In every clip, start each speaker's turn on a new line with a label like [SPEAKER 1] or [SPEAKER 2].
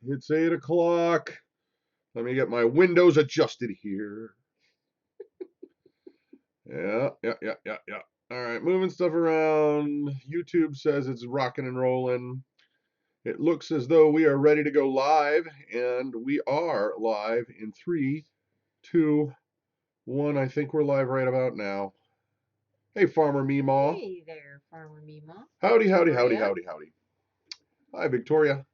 [SPEAKER 1] It's 8 o'clock. Let me get my windows adjusted here. Yeah. All right, moving stuff around. YouTube says it's rocking and rolling. It looks as though we are ready to go live, and we are live in 3, 2, 1. I think we're live right about now. Hey, Farmer Meemaw.
[SPEAKER 2] Hey there, Farmer Meemaw.
[SPEAKER 1] Howdy. Hi, Victoria.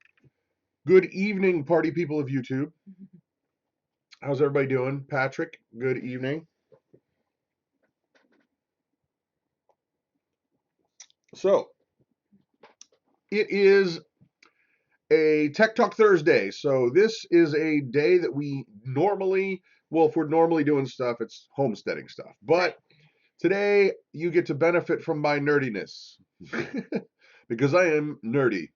[SPEAKER 1] Good evening, party people of YouTube. How's everybody doing? Patrick, good evening. So, it is a Tech Talk Thursday. So, this is a day that we normally, well, if we're normally doing stuff, it's homesteading stuff. But today, you get to benefit from my nerdiness because I am nerdy.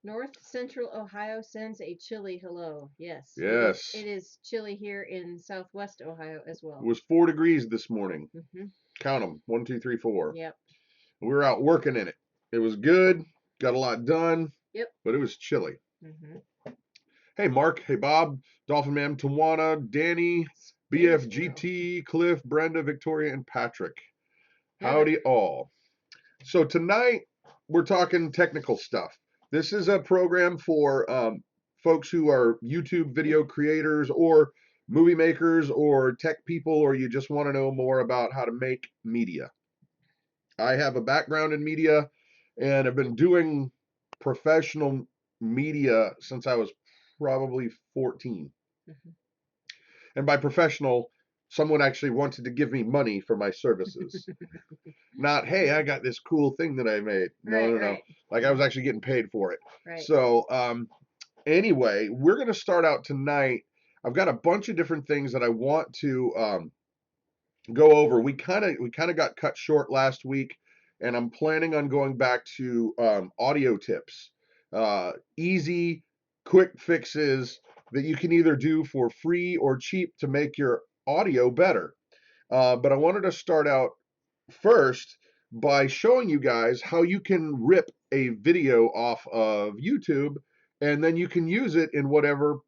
[SPEAKER 2] North Central Ohio sends a chilly hello. Yes,
[SPEAKER 1] Yes.
[SPEAKER 2] it is chilly here in Southwest Ohio as well.
[SPEAKER 1] It was 4 degrees this morning.
[SPEAKER 2] Mm-hmm.
[SPEAKER 1] Count them 1, 2, 3, 4.
[SPEAKER 2] Yep.
[SPEAKER 1] We were out working in it. It was good, got a lot done.
[SPEAKER 2] Yep.
[SPEAKER 1] But it was chilly.
[SPEAKER 2] Mm-hmm.
[SPEAKER 1] Hey, Mark. Hey, Bob. Dolphin Man, Tawana, Danny, BFGT, Cliff, Brenda, Victoria, and Patrick. Howdy all. So tonight we're talking technical stuff. This is a program for folks who are YouTube video creators or movie makers or tech people, or you just want to know more about how to make media. I have a background in media and have been doing professional media since I was probably 14.
[SPEAKER 2] Mm-hmm.
[SPEAKER 1] And by professional, someone actually wanted to give me money for my services. Not, hey, I got this cool thing that I made. No.
[SPEAKER 2] Right.
[SPEAKER 1] Like I was actually getting paid for it.
[SPEAKER 2] Right.
[SPEAKER 1] So, anyway, we're going to start out tonight. I've got a bunch of different things that I want to go over. We kind of got cut short last week, and I'm planning on going back to audio tips, easy, quick fixes that you can either do for free or cheap to make your audio better. But I wanted to start out first by showing you guys how you can rip a video off of YouTube, and then you can use it in whatever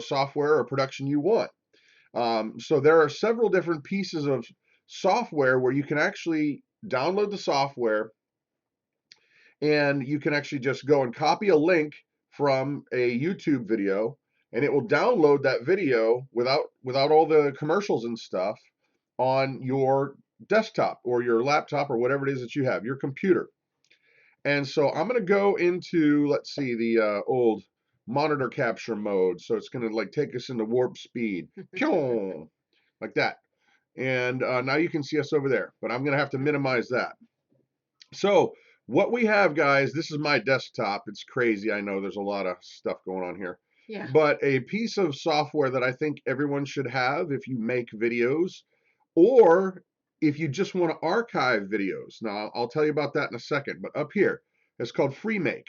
[SPEAKER 1] software or production you want. So there are several different pieces of software where you can actually download the software, and you can actually just go and copy a link from a YouTube video, and it will download that video without all the commercials and stuff on your desktop or your laptop or whatever it is that you have, your computer. And so I'm going to go into, let's see, the old monitor capture mode. So it's going to like take us into warp speed, like that. And now you can see us over there, but I'm going to have to minimize that. So what we have, guys, this is my desktop. It's crazy. I know there's a lot of stuff going on here.
[SPEAKER 2] Yeah.
[SPEAKER 1] But a piece of software that I think everyone should have if you make videos, or if you just want to archive videos. Now, I'll tell you about that in a second. But up here, it's called FreeMake.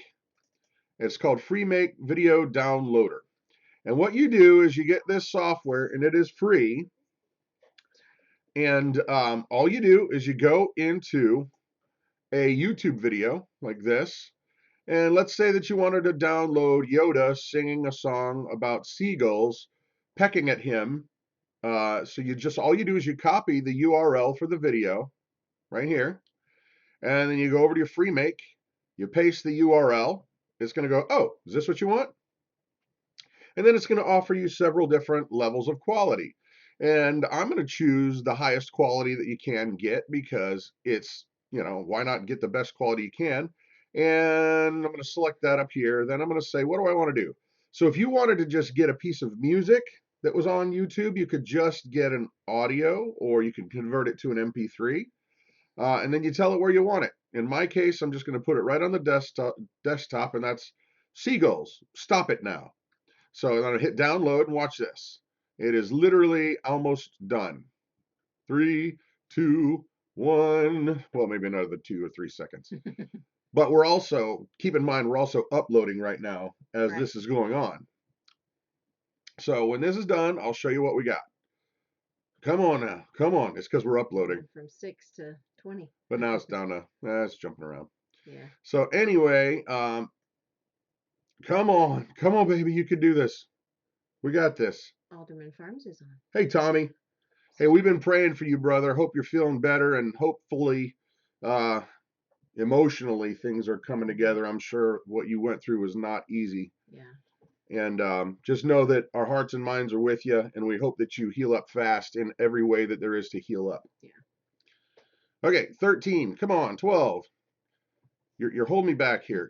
[SPEAKER 1] It's called FreeMake Video Downloader. And what you do is you get this software, and it is free. And all you do is you go into a YouTube video like this, and let's say that you wanted to download Yoda singing a song about seagulls pecking at him. So all you do is you copy the URL for the video right here, and then you go over to your FreeMake, you paste the URL. It's going to go, oh, is this what you want? And then it's going to offer you several different levels of quality. And I'm going to choose the highest quality that you can get because it's, why not get the best quality you can? And I'm going to select that up here. Then I'm going to say, what do I want to do? So if you wanted to just get a piece of music that was on YouTube, you could just get an audio, or you can convert it to an MP3. And then you tell it where you want it. In my case, I'm just going to put it right on the desktop, and that's seagulls. Stop it now. So I'm going to hit download and watch this. It is literally almost done. 3, 2, 1. Well, maybe another 2 or 3 seconds. But we're also, keep in mind, we're also uploading right now as this is going on. So when this is done, I'll show you what we got. Come on now. Come on. It's because we're uploading.
[SPEAKER 2] From 6 to 20.
[SPEAKER 1] But now it's down to, it's jumping around.
[SPEAKER 2] Yeah.
[SPEAKER 1] So anyway, Come on. Come on, baby. You can do this. We got this.
[SPEAKER 2] Alderman Farms is on.
[SPEAKER 1] Hey, Tommy. Hey, we've been praying for you, brother. Hope you're feeling better, and hopefully, uh, emotionally, things are coming together. I'm sure what you went through was not easy.
[SPEAKER 2] Yeah.
[SPEAKER 1] And just know that our hearts and minds are with you, and we hope that you heal up fast in every way that there is to heal up.
[SPEAKER 2] Yeah.
[SPEAKER 1] Okay, 13. Come on, 12. You're holding me back here.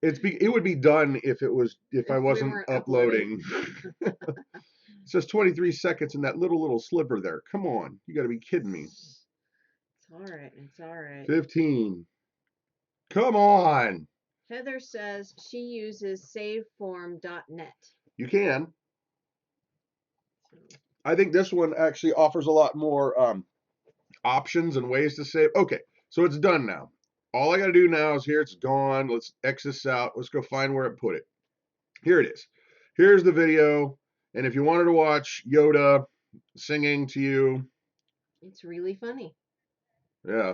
[SPEAKER 1] It would be done if I
[SPEAKER 2] If we
[SPEAKER 1] wasn't
[SPEAKER 2] weren't
[SPEAKER 1] uploading. It says 23 seconds in that little sliver there. Come on, you got to be kidding me.
[SPEAKER 2] It's all right. It's all right.
[SPEAKER 1] 15. Come on.
[SPEAKER 2] Heather says she uses saveform.net.
[SPEAKER 1] You can. I think this one actually offers a lot more options and ways to save. Okay, so it's done now. All I got to do now is here. It's gone. Let's X this out. Let's go find where it put it. Here it is. Here's the video. And if you wanted to watch Yoda singing to you,
[SPEAKER 2] It's really funny.
[SPEAKER 1] yeah,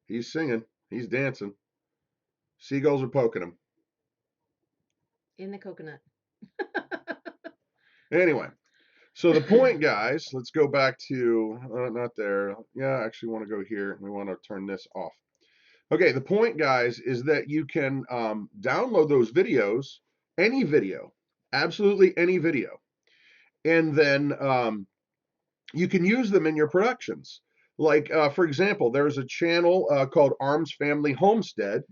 [SPEAKER 1] he's singing. He's dancing. Seagulls are poking him.
[SPEAKER 2] In the coconut.
[SPEAKER 1] Anyway, so the point, guys, let's go back to, not there. Yeah, I actually want to go here. We want to turn this off. Okay, the point, guys, is that you can download those videos, any video, absolutely any video, and then you can use them in your productions. Like, for example, there's a channel called Arms Family Homestead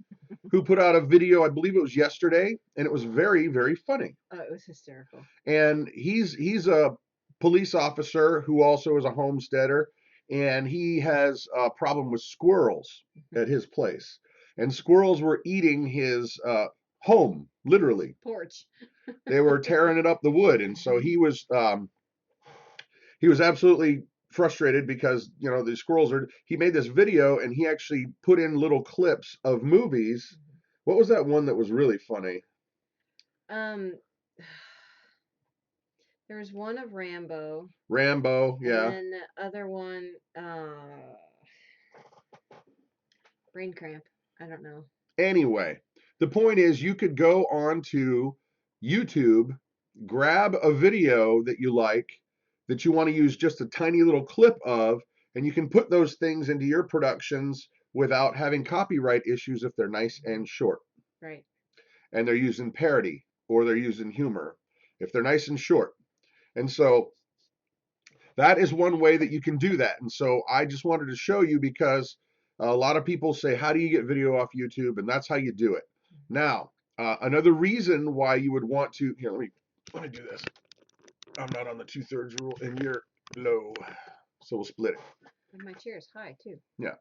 [SPEAKER 1] who put out a video, I believe it was yesterday, and it was very, very funny.
[SPEAKER 2] Oh, it was hysterical.
[SPEAKER 1] And he's a police officer who also is a homesteader, and he has a problem with squirrels at his place. And squirrels were eating his home, literally.
[SPEAKER 2] Porch.
[SPEAKER 1] They were tearing it up the wood, and so he was absolutely frustrated because the squirrels are. He made this video, and he actually put in little clips of movies. What was that one that was really funny?
[SPEAKER 2] There was one of Rambo.
[SPEAKER 1] Rambo, yeah.
[SPEAKER 2] And then the other one, brain cramp. I don't know.
[SPEAKER 1] Anyway, the point is you could go on to YouTube, grab a video that you like, that you want to use just a tiny little clip of, and you can put those things into your productions without having copyright issues if they're nice and short.
[SPEAKER 2] Right.
[SPEAKER 1] And they're using parody or they're using humor if they're nice and short. And so that is one way that you can do that. And so I just wanted to show you because a lot of people say, how do you get video off YouTube? And that's how you do it. Now, another reason why you would want to, here, let me do this. I'm not on the 2/3 rule and you're low. So we'll split it.
[SPEAKER 2] And my chair is high too.
[SPEAKER 1] Yeah.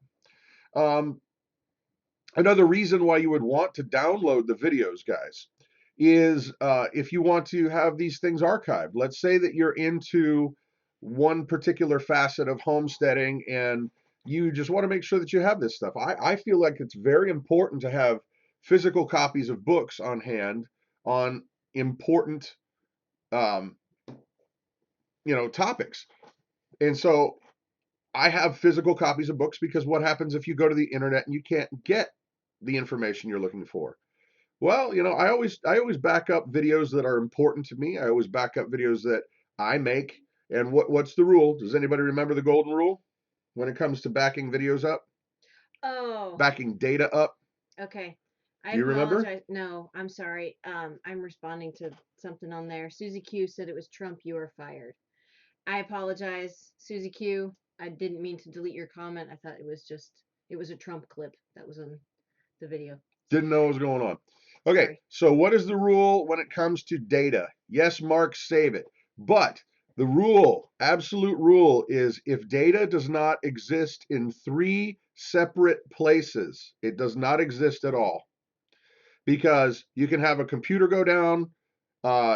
[SPEAKER 1] Another reason why you would want to download the videos, guys, is if you want to have these things archived. Let's say that you're into one particular facet of homesteading and you just want to make sure that you have this stuff. I feel like it's very important to have physical copies of books on hand on important topics. And so I have physical copies of books because what happens if you go to the internet and you can't get the information you're looking for? Well, I always back up videos that are important to me. I always back up videos that I make. And what's the rule? Does anybody remember the golden rule when it comes to backing videos up?
[SPEAKER 2] Oh.
[SPEAKER 1] Backing data up?
[SPEAKER 2] Okay.
[SPEAKER 1] Do you remember?
[SPEAKER 2] No, I'm sorry. I'm responding to something on there. Susie Q said it was Trump, you are fired. I apologize, Susie Q. I didn't mean to delete your comment. I thought it was a Trump clip that was on the video.
[SPEAKER 1] Didn't know what was going on. Okay, sorry. So what is the rule when it comes to data? Yes, Mark, save it. But the rule, absolute rule, is if data does not exist in 3 separate places, it does not exist at all. Because you can have a computer go down,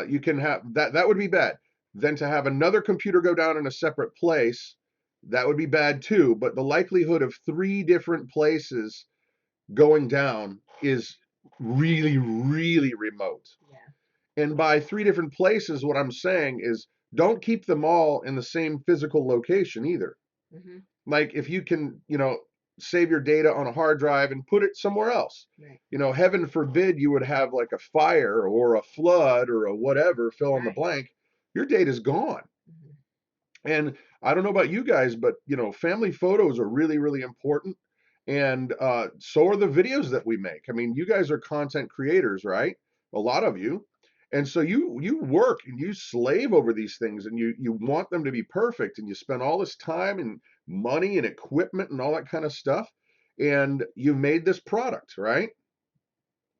[SPEAKER 1] you can have that would be bad. Then to have another computer go down in a separate place, that would be bad too. But the likelihood of 3 different places going down is really, really remote. Yeah. And by 3 different places, what I'm saying is don't keep them all in the same physical location either. Mm-hmm. Like if you can, save your data on a hard drive and put it somewhere else.
[SPEAKER 2] Right.
[SPEAKER 1] You know, heaven forbid you would have like a fire or a flood or a whatever, fill in the
[SPEAKER 2] Right.
[SPEAKER 1] blank, your data's gone. And I don't know about you guys, but you know, family photos are really, really important. And so are the videos that we make. I mean, you guys are content creators, right? A lot of you. And so you work and you slave over these things and you want them to be perfect and you spend all this time and money and equipment and all that kind of stuff. And you made this product, right?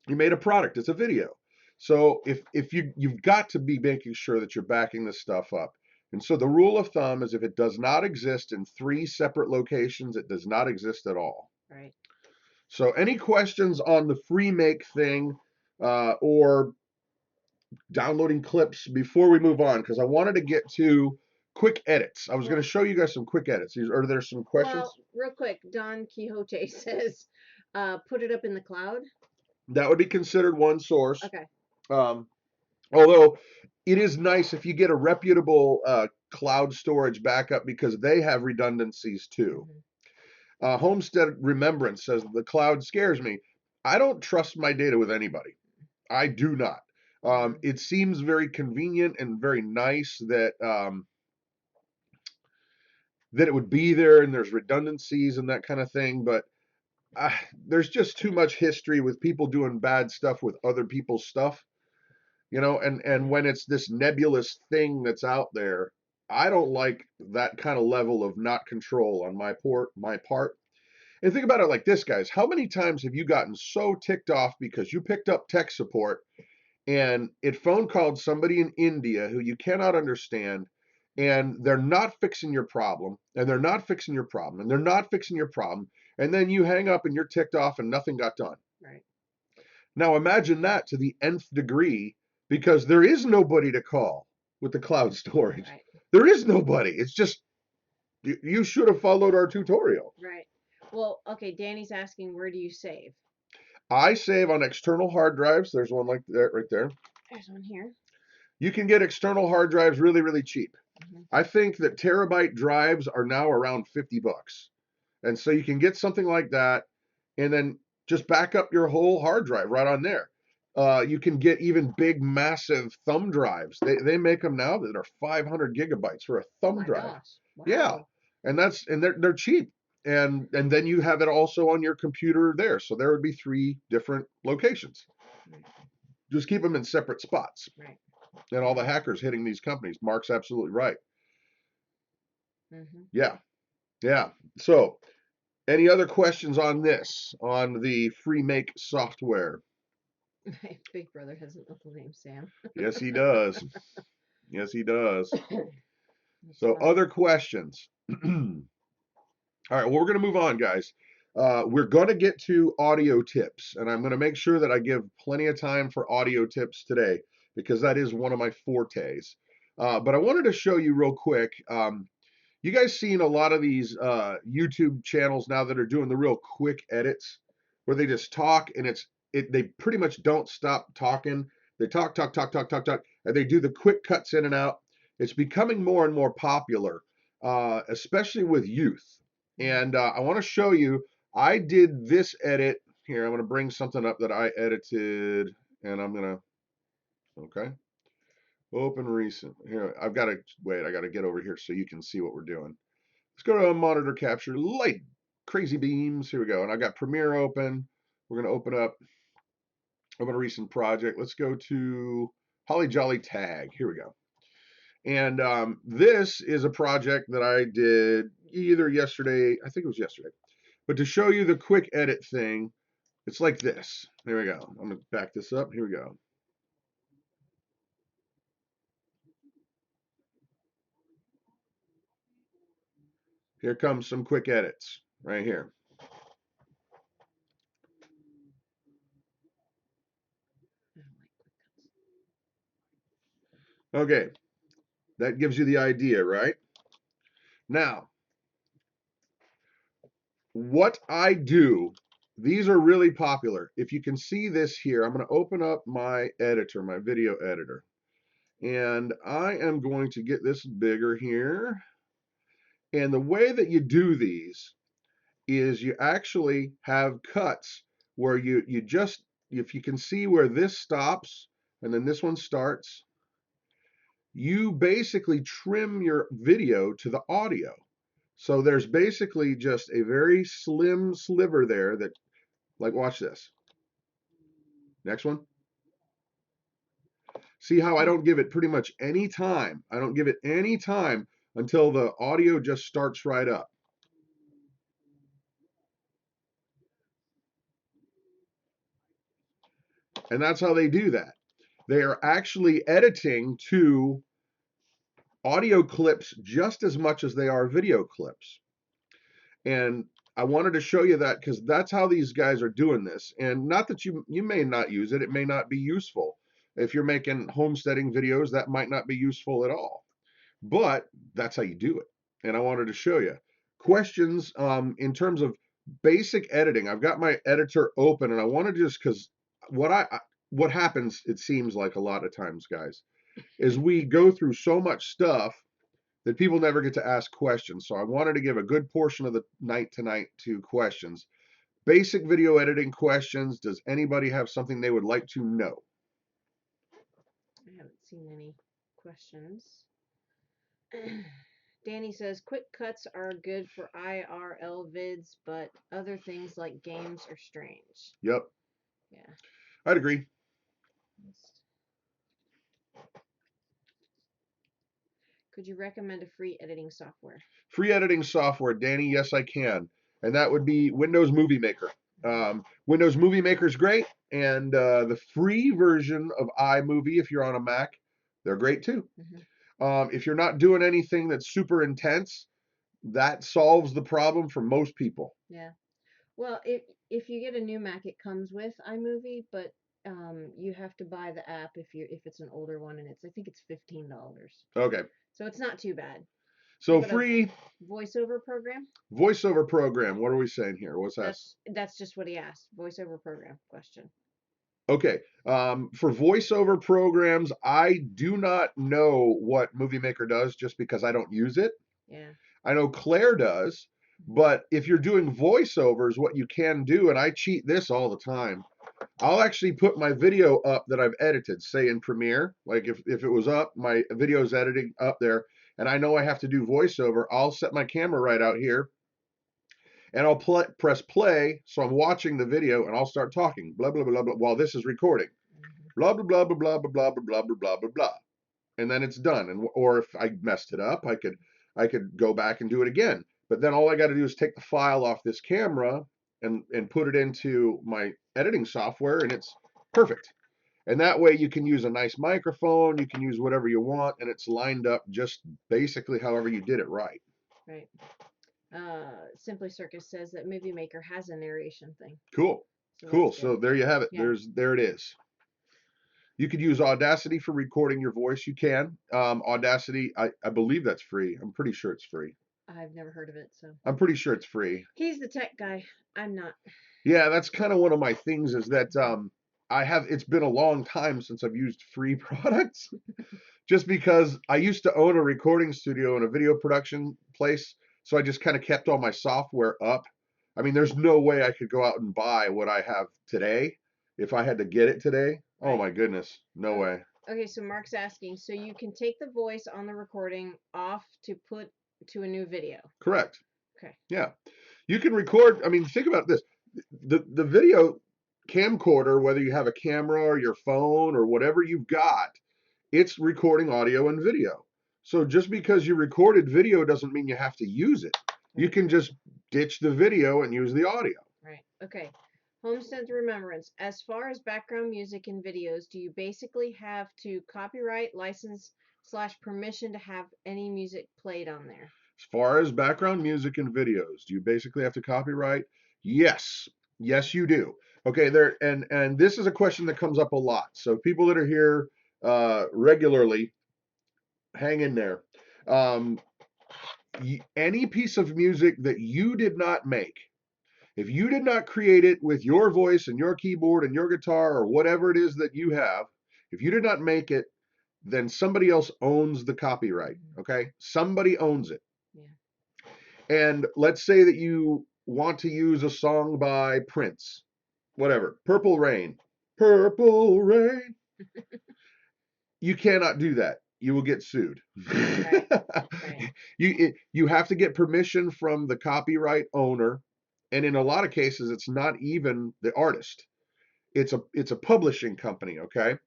[SPEAKER 1] You made a product. It's a video. So if you've got to be making sure that you're backing this stuff up. And so the rule of thumb is if it does not exist in 3 separate locations, it does not exist at all.
[SPEAKER 2] Right.
[SPEAKER 1] So any questions on the free make thing or downloading clips before we move on? Because I wanted to get to quick edits. I was going to show you guys some quick edits. Are there some questions?
[SPEAKER 2] Well, real quick, Don Quixote says, put it up in the cloud.
[SPEAKER 1] That would be considered one source.
[SPEAKER 2] Okay.
[SPEAKER 1] Although it is nice if you get a reputable cloud storage backup because they have redundancies too. Homestead Remembrance says the cloud scares me. I don't trust my data with anybody. I do not. It seems very convenient and very nice that that it would be there and there's redundancies and that kind of thing, but there's just too much history with people doing bad stuff with other people's stuff. You know, and when it's this nebulous thing that's out there, I don't like that kind of level of not control on my part. And think about it like this, guys. How many times have you gotten so ticked off because you picked up tech support and it phone called somebody in India who you cannot understand, and they're not fixing your problem, and they're not fixing your problem, and they're not fixing your problem, and then you hang up and you're ticked off and nothing got done.
[SPEAKER 2] Right.
[SPEAKER 1] Now imagine that to the nth degree because there is nobody to call with the cloud storage.
[SPEAKER 2] Right.
[SPEAKER 1] There is nobody. It's just you should have followed our tutorial.
[SPEAKER 2] Right. Well, okay, Danny's asking, where do you save?
[SPEAKER 1] I save on external hard drives. There's one like that right there.
[SPEAKER 2] There's one here.
[SPEAKER 1] You can get external hard drives really, really cheap. I think that terabyte drives are now around 50 bucks. And so you can get something like that and then just back up your whole hard drive right on there. You can get even big, massive thumb drives. They make them now that are 500 gigabytes for a thumb drive.
[SPEAKER 2] Gosh. Wow.
[SPEAKER 1] Yeah, and they're cheap. And then you have it also on your computer there. So there would be 3 different locations. Just keep them in separate spots.
[SPEAKER 2] Right.
[SPEAKER 1] And all the hackers hitting these companies. Mark's absolutely right. Yeah, yeah. So any other questions on this, on the free make software?
[SPEAKER 2] My big brother has an uncle named Sam.
[SPEAKER 1] Yes, he does. Yes, he does. So other questions? All right, well, we're going to move on, guys. We're going to get to audio tips, and I'm going to make sure that I give plenty of time for audio tips today because that is one of my fortes. But I wanted to show you real quick. You guys seen a lot of these YouTube channels now that are doing the real quick edits where they just talk and they pretty much don't stop talking. They talk, and they do the quick cuts in and out. It's becoming more and more popular, especially with youth. And I want to show you, I did this edit here. I'm going to bring something up that I edited, and I'm going to, okay, open recent. Here, I've got to, wait, I got to get over here so you can see what we're doing. Let's go to monitor capture, light, crazy beams. Here we go. And I got Premiere open. We're going to open a recent project. Let's go to Holly Jolly Tag. Here we go. And this is a project that I did either yesterday, I think it was yesterday. But to show you the quick edit thing, it's like this. There we go. I'm going to back this up. Here we go. Here comes some quick edits right here. Okay, that gives you the idea, right? Now, what I do, these are really popular. If you can see this here, I'm going to open up my editor, my video editor. And I am going to get this bigger here. And the way that you do these is you actually have cuts where you just, if you can see where this stops and then this one starts, you basically trim your video to the audio. So there's basically just a very slim sliver there that, like, watch this. Next one. See how I don't give it pretty much any time. I don't give it any time until the audio just starts right up. And that's how they do that. They are actually editing to audio clips just as much as they are video clips. And I wanted to show you that because that's how these guys are doing this. And not that you may not use it, it may not be useful. If you're making homesteading videos, that might not be useful at all. But that's how you do it. And I wanted to show you. Questions in terms of basic editing. I've got my editor open and I want to just, because what happens, it seems like a lot of times, guys, is we go through so much stuff that people never get to ask questions. So I wanted to give a good portion of the night tonight to questions. Basic video editing questions. Does anybody have something they would like to know?
[SPEAKER 2] I haven't seen any questions. Danny says, quick cuts are good for IRL vids, but other things like games are strange.
[SPEAKER 1] Yep.
[SPEAKER 2] Yeah.
[SPEAKER 1] I'd agree.
[SPEAKER 2] Could you recommend a free editing software?
[SPEAKER 1] Free editing software, Danny, yes, I can. And that would be Windows Movie Maker. Windows Movie Maker is great. And the free version of iMovie, if you're on a Mac, they're great too. If you're not doing anything that's super intense, that solves the problem for most people.
[SPEAKER 2] Yeah. Well, if you get a new Mac, it comes with iMovie, but you have to buy the app if it's an older one, and I think it's $15.
[SPEAKER 1] Okay.
[SPEAKER 2] So it's not too bad.
[SPEAKER 1] So free
[SPEAKER 2] voiceover program.
[SPEAKER 1] Voiceover program. What are we saying here? What's that?
[SPEAKER 2] That's just what he asked. Voiceover program question.
[SPEAKER 1] Okay. For voiceover programs, I do not know what Movie Maker does just because I don't use it.
[SPEAKER 2] Yeah.
[SPEAKER 1] I know Claire does, but if you're doing voiceovers, what you can do, and I cheat this all the time, I'll actually put my video up that I've edited, say in Premiere. Like if it was up, my video's editing up there, and I know I have to do voiceover, I'll set my camera right out here, and I'll press play, so I'm watching the video, and I'll start talking, blah, blah, blah, blah, while this is recording. Blah, blah, blah, blah, blah, blah, blah, blah, blah, blah, blah, blah. And then it's done. And or if I messed it up, I could go back and do it again. But then all I got to do is take the file off this camera and put it into my editing software, and it's perfect. And that way you can use a nice microphone, you can use whatever you want, and it's lined up just basically however you did it right.
[SPEAKER 2] Right. Simply Circus says that Movie Maker has a narration thing.
[SPEAKER 1] Cool. So cool. So there you have it. Yeah. There it is. You could use Audacity for recording your voice. You can. Audacity, I believe that's free. I'm pretty sure it's free.
[SPEAKER 2] I've never heard of it, so.
[SPEAKER 1] I'm pretty sure it's free.
[SPEAKER 2] He's the tech guy. I'm not.
[SPEAKER 1] Yeah, that's kind of one of my things is that it's been a long time since I've used free products. Just because I used to own a recording studio and a video production place, so I just kind of kept all my software up. I mean, there's no way I could go out and buy what I have today if I had to get it today. Right. Oh my goodness, no way.
[SPEAKER 2] Okay, so Mark's asking, so you can take the voice on the recording off to put to a new video?
[SPEAKER 1] Correct.
[SPEAKER 2] Okay.
[SPEAKER 1] Yeah, you can record. I mean, think about this: the video camcorder, whether you have a camera or your phone or whatever you've got, it's recording audio and video. So just because you recorded video doesn't mean you have to use it. Right. You can just ditch the video and use the audio.
[SPEAKER 2] Right. Okay. Homestead Remembrance. As far as background music and videos, do you basically have to copyright, license / permission to have any music played on there?
[SPEAKER 1] As far as background music and videos, do you basically have to copyright? Yes. Yes, you do. Okay, there and this is a question that comes up a lot. So people that are here regularly, hang in there. Any piece of music that you did not make, if you did not create it with your voice and your keyboard and your guitar or whatever it is that you have, if you did not make it, then somebody else owns the copyright. Okay, somebody owns it.
[SPEAKER 2] Yeah.
[SPEAKER 1] And let's say that you want to use a song by Prince, whatever, Purple Rain, Purple Rain, you cannot do that. You will get sued.
[SPEAKER 2] Right. Right.
[SPEAKER 1] You have to get permission from the copyright owner, and in a lot of cases, it's not even the artist. It's a publishing company. Okay.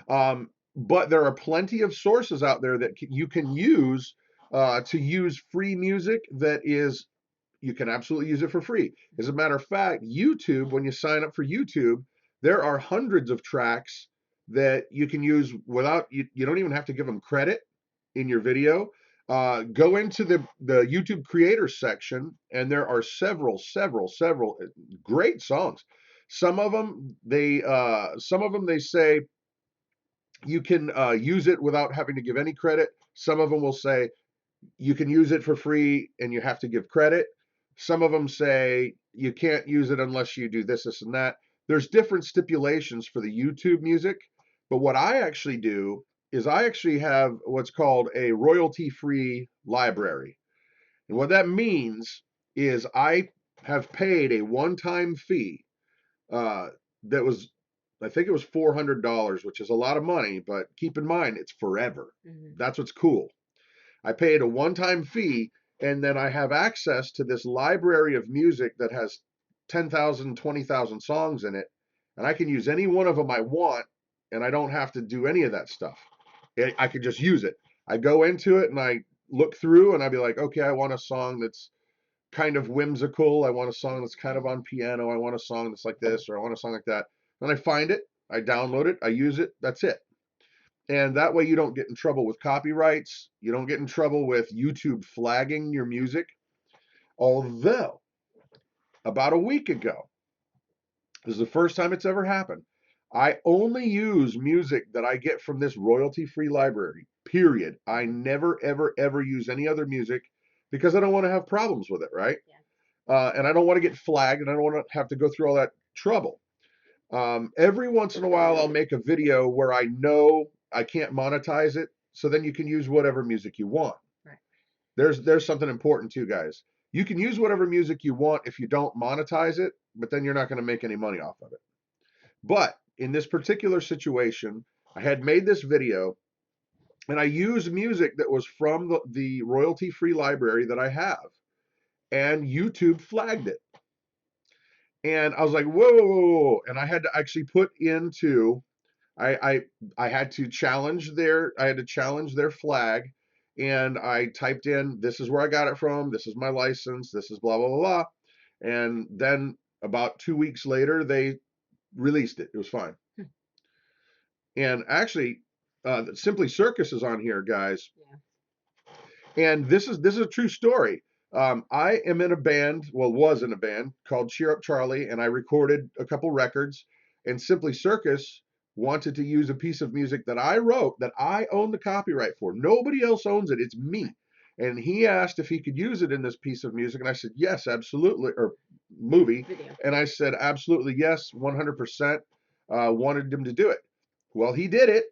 [SPEAKER 1] But there are plenty of sources out there that you can use to use free music that is, you can absolutely use it for free. As a matter of fact, YouTube, when you sign up for YouTube, there are hundreds of tracks that you can use without, you don't even have to give them credit in your video. Go into the YouTube creators section, and there are several great songs. Some of them they say you can use it without having to give any credit. Some of them will say you can use it for free and you have to give credit. Some of them say you can't use it unless you do this, and that. There's different stipulations for the YouTube music, but what I actually do is I actually have what's called a royalty-free library. And what that means is I have paid a one-time fee uh, that was, I think it was $400, which is a lot of money, but keep in mind it's forever.
[SPEAKER 2] Mm-hmm.
[SPEAKER 1] That's what's cool. I paid a one-time fee, and then I have access to this library of music that has 10,000, 20,000 songs in it, and I can use any one of them I want, and I don't have to do any of that stuff. I could just use it. I go into it and I look through, and I'd be like, okay, I want a song that's kind of whimsical. I want a song that's kind of on piano. I want a song that's like this, or I want a song like that. Then I find it, I download it, I use it. That's it. And that way you don't get in trouble with copyrights. You don't get in trouble with YouTube flagging your music. Although, about a week ago, this is the first time it's ever happened. I only use music that I get from this royalty-free library, period. I never, ever, ever use any other music because I don't want to have problems with it, right?
[SPEAKER 2] Yeah.
[SPEAKER 1] And I don't want to get flagged, and I don't want to have to go through all that trouble. Every once in a while, I'll make a video where I know I can't monetize it, so then you can use whatever music you want.
[SPEAKER 2] Right.
[SPEAKER 1] There's something important too, guys. You can use whatever music you want if you don't monetize it, but then you're not going to make any money off of it. But in this particular situation, I had made this video, and I used music that was from the royalty-free library that I have, and YouTube flagged it. And I was like, whoa, whoa, whoa, whoa. And I had to actually put into I had to challenge their flag, and I typed in, this is where I got it from, this is my license, this is blah blah blah blah. And then about 2 weeks later they released it. It was fine. And actually Simply Circus is on here, guys.
[SPEAKER 2] Yeah.
[SPEAKER 1] And this is a true story. I am in a band, well, was in a band called Cheer Up Charlie, and I recorded a couple records. And Simply Circus wanted to use a piece of music that I wrote that I own the copyright for. Nobody else owns it, it's me. And he asked if he could use it in this piece of music, and I said yes, absolutely, or movie.
[SPEAKER 2] Video.
[SPEAKER 1] And I said absolutely yes, 100%. Wanted him to do it. Well, he did it.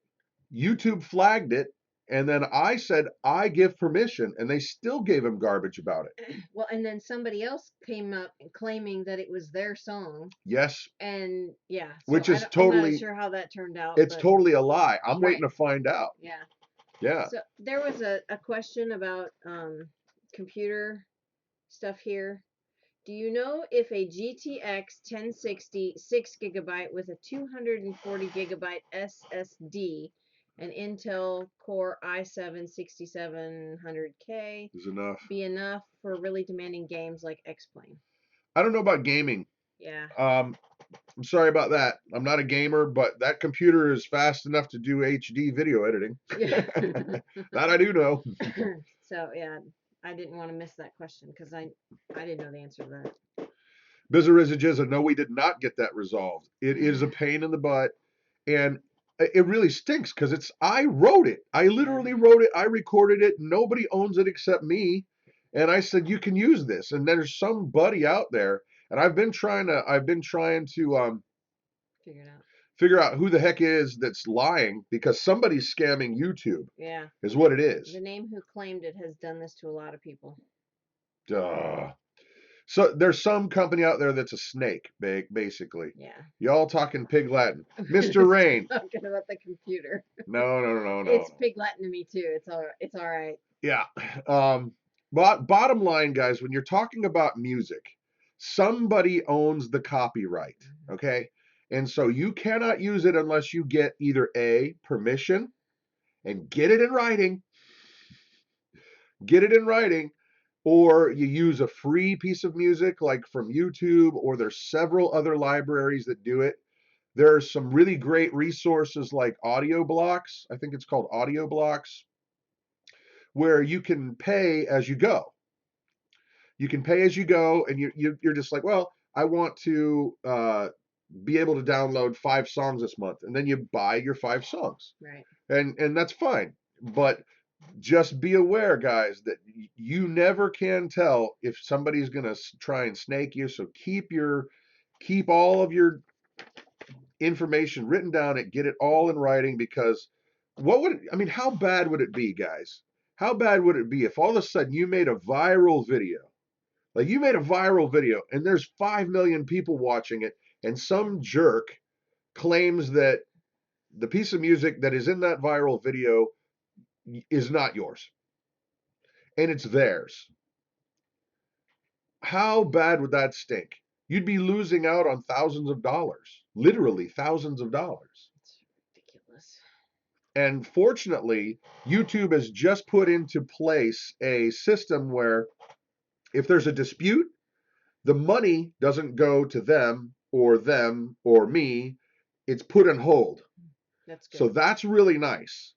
[SPEAKER 1] YouTube flagged it, and then I said, I give permission, and they still gave him garbage about it.
[SPEAKER 2] Well, and then somebody else came up claiming that it was their song.
[SPEAKER 1] Yes.
[SPEAKER 2] And yeah, so
[SPEAKER 1] Which is
[SPEAKER 2] I'm
[SPEAKER 1] totally,
[SPEAKER 2] not sure how that turned out.
[SPEAKER 1] it's
[SPEAKER 2] but
[SPEAKER 1] totally a lie. I'm
[SPEAKER 2] Right.
[SPEAKER 1] waiting to find out.
[SPEAKER 2] Yeah.
[SPEAKER 1] Yeah.
[SPEAKER 2] So there was a question about computer stuff here. Do you know if a GTX 1060 6GB with a 240GB SSD and Intel Core i7-6700K
[SPEAKER 1] Is enough.
[SPEAKER 2] be enough for really demanding games like X-Plane?
[SPEAKER 1] I don't know about gaming.
[SPEAKER 2] Yeah.
[SPEAKER 1] I'm sorry about that. I'm not a gamer, but that computer is fast enough to do HD video editing.
[SPEAKER 2] Yeah.
[SPEAKER 1] That I do know.
[SPEAKER 2] So yeah, I didn't want to miss that question because I didn't know the answer to that.
[SPEAKER 1] Bizarrizza, no, we did not get that resolved. It is a pain in the butt, and it really stinks because I wrote it. I literally wrote it. I recorded it. Nobody owns it except me. And I said, you can use this. And there's somebody out there, and I've been trying to figure out who the heck is that's lying, because somebody's scamming YouTube.
[SPEAKER 2] Yeah.
[SPEAKER 1] Is what it is.
[SPEAKER 2] The name who claimed it has done this to a lot of people.
[SPEAKER 1] Duh. So there's some company out there that's a snake, basically.
[SPEAKER 2] Yeah.
[SPEAKER 1] Y'all talking pig Latin.
[SPEAKER 2] I'm
[SPEAKER 1] Mr. Rain.
[SPEAKER 2] talking about the computer.
[SPEAKER 1] No, no, no, no,
[SPEAKER 2] It's
[SPEAKER 1] no.
[SPEAKER 2] pig Latin to me too. It's all right.
[SPEAKER 1] Yeah. Um, but bottom line, guys, when you're talking about music, somebody owns the copyright, okay? And so you cannot use it unless you get either A, permission, and get it in writing, or you use a free piece of music like from YouTube, or there's several other libraries that do it. There's some really great resources like Audio Blocks. I think it's called Audio Blocks, where you can pay as you go. You can pay as you go, and you're just like, well, I want to be able to download 5 songs this month, and then you buy your 5 songs,
[SPEAKER 2] Right.
[SPEAKER 1] and that's fine. But just be aware, guys, that you never can tell if somebody's going to try and snake you. So keep all of your information written down and get it all in writing, because how bad would it be, guys? How bad would it be if all of a sudden you made a viral video? Like, you made a viral video and there's 5 million people watching it, and some jerk claims that the piece of music that is in that viral video is not yours and it's theirs. How bad would that stink? You'd be losing out on thousands of dollars, literally thousands of dollars.
[SPEAKER 2] It's ridiculous.
[SPEAKER 1] And fortunately, YouTube has just put into place a system where if there's a dispute, the money doesn't go to them or me. It's put on hold.
[SPEAKER 2] That's good.
[SPEAKER 1] So that's really nice.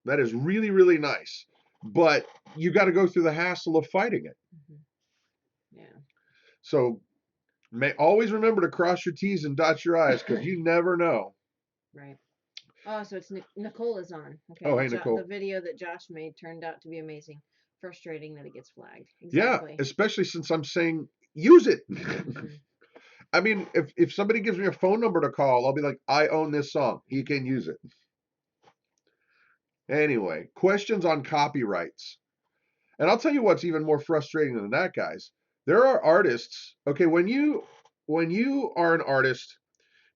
[SPEAKER 1] That is really, really nice. But you got to go through the hassle of fighting it.
[SPEAKER 2] Yeah.
[SPEAKER 1] So always remember to cross your T's and dot your I's, because you never know.
[SPEAKER 2] Right. Oh, so it's Nicole is on. Okay.
[SPEAKER 1] Oh, hey, Nicole.
[SPEAKER 2] The video that Josh made turned out to be amazing. Frustrating that it gets flagged.
[SPEAKER 1] Exactly. Yeah, especially since I'm saying use it. I mean, if somebody gives me a phone number to call, I'll be like, I own this song. You can use it. Anyway, questions on copyrights. And I'll tell you what's even more frustrating than that, guys. There are artists. Okay, when you are an artist,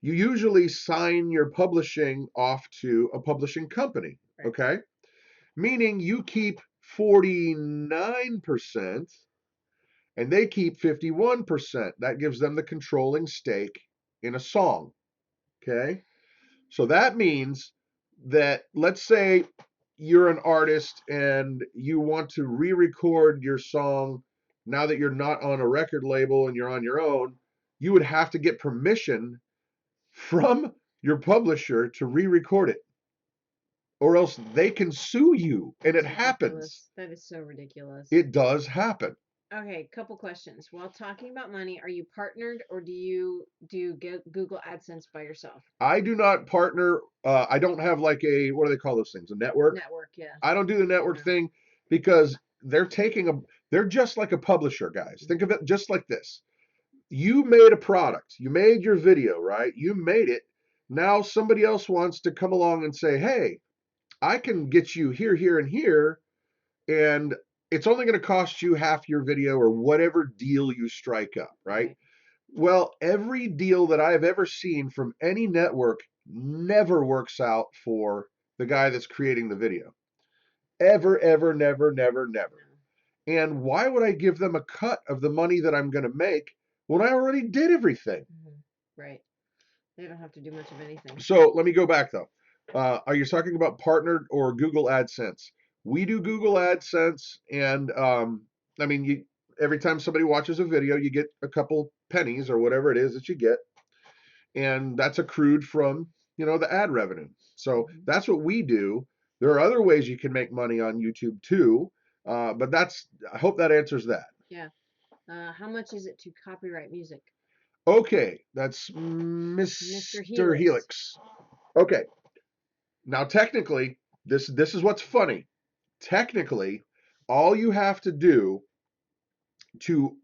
[SPEAKER 1] you usually sign your publishing off to a publishing company. Right. Okay, meaning you keep 49% and they keep 51%. That gives them the controlling stake in a song. Okay, so that means that, let's say you're an artist and you want to re-record your song now that you're not on a record label and you're on your own, you would have to get permission from your publisher to re-record it, or else they can sue you. And it happens.
[SPEAKER 2] That is so ridiculous.
[SPEAKER 1] It does happen.
[SPEAKER 2] Okay, couple questions. While talking about money, are you partnered, or do you get Google AdSense by yourself?
[SPEAKER 1] I do not partner. I don't have like a, what do they call those things? A network?
[SPEAKER 2] Network, yeah.
[SPEAKER 1] I don't do the network thing, because they're just like a publisher, guys. Think of it just like this. You made a product. You made your video, right? You made it. Now somebody else wants to come along and say, hey, I can get you here, here, and here, and it's only going to cost you half your video, or whatever deal you strike up, right? Well, every deal that I've ever seen from any network never works out for the guy that's creating the video. Ever, ever, never, never, never. And why would I give them a cut of the money that I'm going to make when I already did everything?
[SPEAKER 2] Right. They don't have to do much of anything.
[SPEAKER 1] So let me go back, though. Are you talking about partnered or Google AdSense? We do Google AdSense, and I mean, every time somebody watches a video, you get a couple pennies or whatever it is that you get, and that's accrued from the ad revenue. So that's what we do. There are other ways you can make money on YouTube too, but I hope that answers that.
[SPEAKER 2] Yeah. How much is it to copyright music?
[SPEAKER 1] Okay, that's Mr. Helix. Okay. Now, technically, this is what's funny. Technically, all you have to do to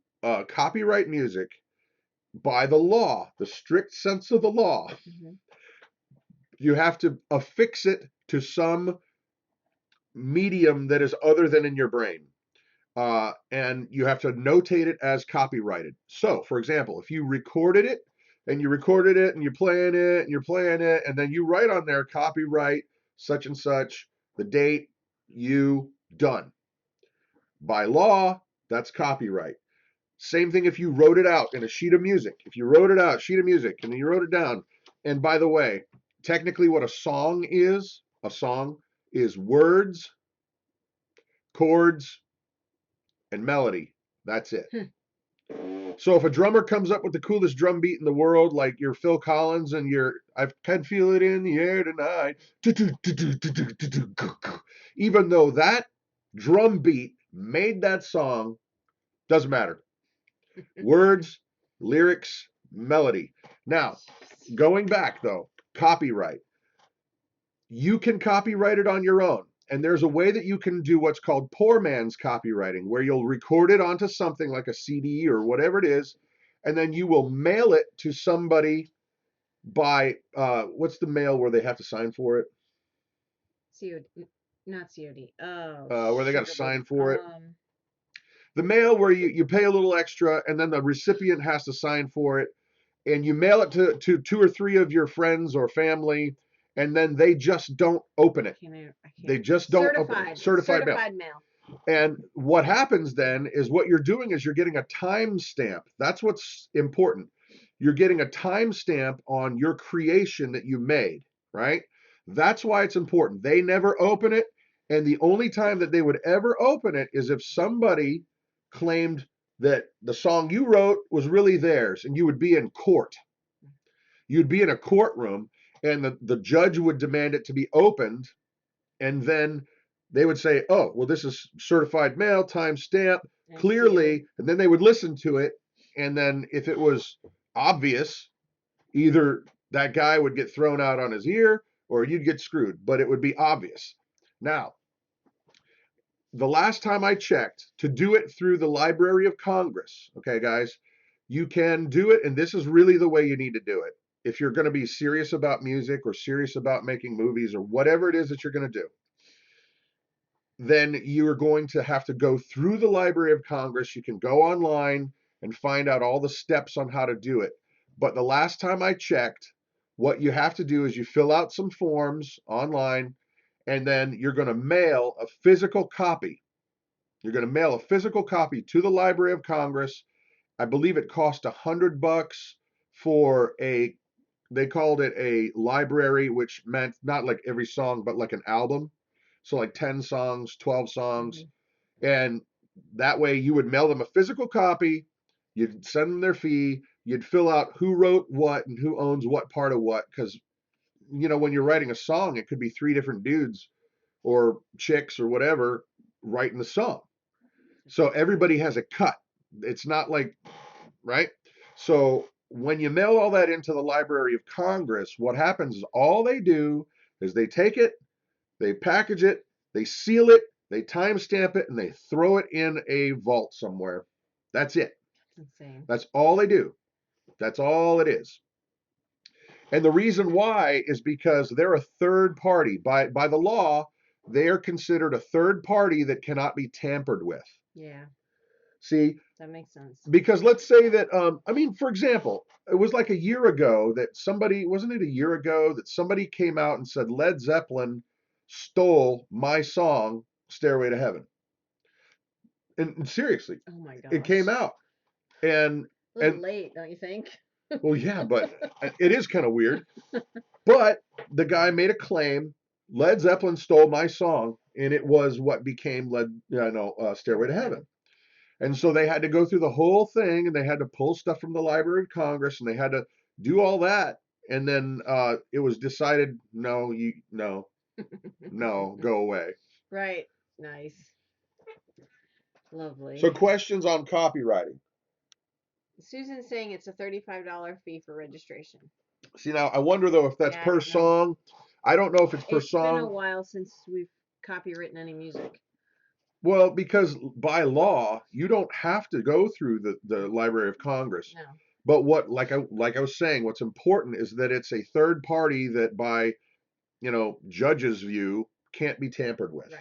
[SPEAKER 1] copyright music by the law, the strict sense of the law, you have to affix it to some medium that is other than in your brain. and you have to notate it as copyrighted. So, for example, if you recorded it and you recorded it and you're playing it and you're playing it, and then you write on there copyright such and such, the date, you done. By law, that's copyright. Same thing if you wrote it out in a sheet of music. If you wrote it out, sheet of music, and you wrote it down. And by the way, technically what a song is words, chords, and melody. That's it. So if a drummer comes up with the coolest drum beat in the world, like you're Phil Collins and I can feel it in the air tonight, even though that drum beat made that song, doesn't matter. Words, lyrics, melody. Now, going back though, copyright. You can copyright it on your own. And there's a way that you can do what's called poor man's copywriting, where you'll record it onto something like a CD or whatever it is, and then you will mail it to somebody by what's the mail where they have to sign for it?
[SPEAKER 2] COD, not COD. Oh,
[SPEAKER 1] Where they got to
[SPEAKER 2] sugar
[SPEAKER 1] sign
[SPEAKER 2] boob.
[SPEAKER 1] for it. The mail where you pay a little extra and then the recipient has to sign for it, and you mail it to two or three of your friends or family, and then they just don't open it. They just don't open it. Certified mail. And what happens then is what you're doing is you're getting a timestamp. That's what's important. You're getting a timestamp on your creation that you made, right? That's why it's important. They never open it. And the only time that they would ever open it is if somebody claimed that the song you wrote was really theirs, and you would be in court. You'd be in a courtroom, and the judge would demand it to be opened, and then they would say, oh, well, this is certified mail, timestamp, clearly, and then they would listen to it, and then if it was obvious, either that guy would get thrown out on his ear or you'd get screwed, but it would be obvious. Now, the last time I checked, to do it through the Library of Congress, okay, guys, you can do it, and this is really the way you need to do it. If you're going to be serious about music or serious about making movies or whatever it is that you're going to do, then you're going to have to go through the Library of Congress. You can go online and find out all the steps on how to do it. But the last time I checked, what you have to do is you fill out some forms online, and then you're going to mail a physical copy. You're going to mail a physical copy to the Library of Congress. I believe it cost $100 for they called it a library, which meant not like every song, but like an album. So like 10 songs, 12 songs. And that way you would mail them a physical copy. You'd send them their fee. You'd fill out who wrote what and who owns what part of what. Because, when you're writing a song, it could be three different dudes or chicks or whatever writing the song. So everybody has a cut. It's not like, right? So when you mail all that into the Library of Congress, what happens is all they do is they take it, they package it, they seal it, they timestamp it, and they throw it in a vault somewhere. That's it.
[SPEAKER 2] Insane.
[SPEAKER 1] That's all they do. That's all it is. And the reason why is because they're a third party. By the law, they are considered a third party that cannot be tampered with.
[SPEAKER 2] Yeah.
[SPEAKER 1] See?
[SPEAKER 2] That makes sense.
[SPEAKER 1] Because let's say that, for example, it was like a year ago that wasn't it a year ago that somebody came out and said Led Zeppelin stole my song, Stairway to Heaven. And seriously,
[SPEAKER 2] oh my gosh,
[SPEAKER 1] it came out. And
[SPEAKER 2] a little late, don't you think?
[SPEAKER 1] Well, yeah, but it is kind of weird. But the guy made a claim. Led Zeppelin stole my song, and it was what became Stairway to Heaven. And so they had to go through the whole thing, and they had to pull stuff from the Library of Congress, and they had to do all that. And then it was decided, no, go away.
[SPEAKER 2] Right. Nice. Lovely.
[SPEAKER 1] So questions on copywriting.
[SPEAKER 2] Susan's saying it's a $35 fee for registration.
[SPEAKER 1] See, now I wonder though if that's per song. I don't know if it's per song.
[SPEAKER 2] It's been a while since we've copywritten any music.
[SPEAKER 1] Well, because by law, you don't have to go through the Library of Congress.
[SPEAKER 2] No.
[SPEAKER 1] But like I was saying, what's important is that it's a third party that by, judge's view can't be tampered with.
[SPEAKER 2] Right.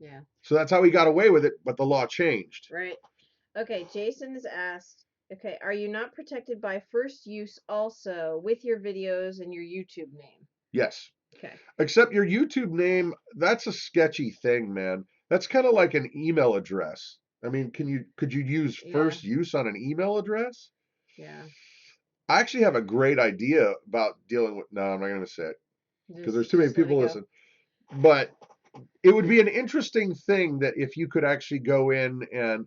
[SPEAKER 2] Yeah.
[SPEAKER 1] So that's how he got away with it, but the law changed.
[SPEAKER 2] Right. Okay, Jason has asked, okay, are you not protected by first use also with your videos and your YouTube name?
[SPEAKER 1] Yes.
[SPEAKER 2] Okay.
[SPEAKER 1] Except your YouTube name, that's a sketchy thing, man. That's kind of like an email address. I mean, could you use
[SPEAKER 2] Yeah.
[SPEAKER 1] first use on an email address?
[SPEAKER 2] Yeah.
[SPEAKER 1] I actually have a great idea about dealing with. No, I'm not going to say it because there's too many
[SPEAKER 2] Just let it
[SPEAKER 1] people
[SPEAKER 2] go.
[SPEAKER 1] listen. But it would be an interesting thing that if you could actually go in and,